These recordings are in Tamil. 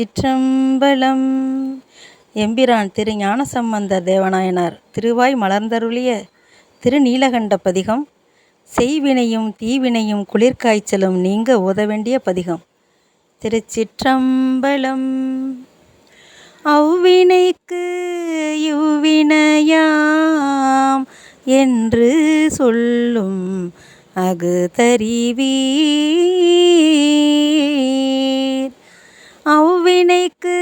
திருச்சிற்றம்பலம். எம்பிரான் திரு ஞானசம்பந்தர் தேவநாயனார் திருவாய் மலர்ந்தருளிய திருநீலகண்ட பதிகம். செய்வினையும் தீவினையும் குளிர்காய்ச்சலும் நீங்க ஓத வேண்டிய பதிகம். திருச்சிற்றம்பலம். அவ்வினைக்கு இவ்வினையாம் என்று சொல்லும் அகுதறிவீர். அவ்வினைக்கு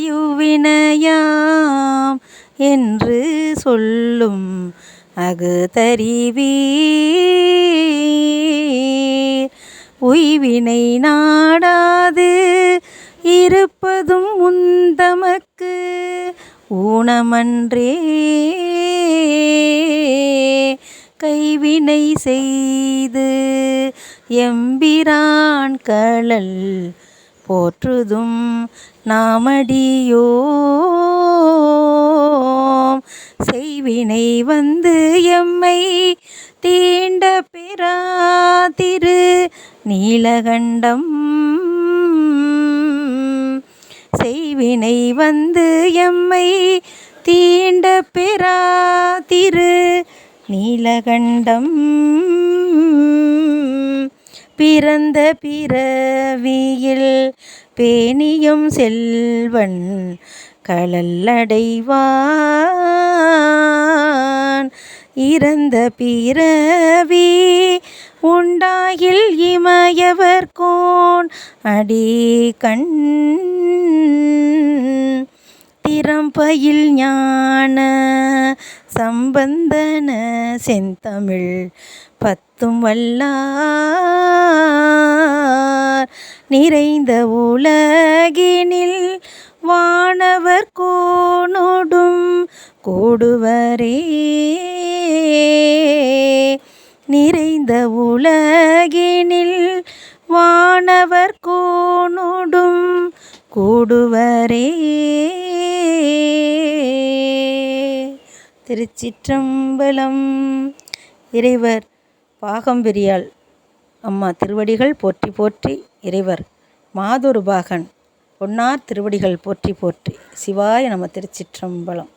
இவ்வினையாம் என்று சொல்லும் அகுதறிவீர். உய்வினை நாடாது இருப்பதும் உந்தமக்கு ஊனமன்றே. கைவினை செய்து எம்பிரான் கழல் போற்றுதும் நாமடியோம். செய்வினை வந்து எம்மை தீண்ட பெறா திரு நீலகண்டம். செய்வினை வந்து எம்மை தீண்ட பெறா திரு நீலகண்டம். பிறந்த பிறவியில் பேணியும் செல்வன் கழலடைவான். இறந்த பிறவி உண்டாகில் இமயவர்கோன் அடிகண். திறம்பயில் ஞான சம்பந்தன செந்தமிழ் பத்தும் வல்லார். நிறைந்த உலகினில் வானவர் கோனோடும் கூடுவரே. நிறைந்த உலகினில் வானவர் கோனோடும் கூடுவரே. திருச்சிற்றம்பலம். இறைவர் பாகம்பிரியாள் அம்மா திருவடிகள் போற்றி போற்றி. இறைவர் மாதொரு பாகன் பொன்னார் திருவடிகள் போற்றி போற்றி. சிவாய நம. திருச்சிற்றம்பலம்.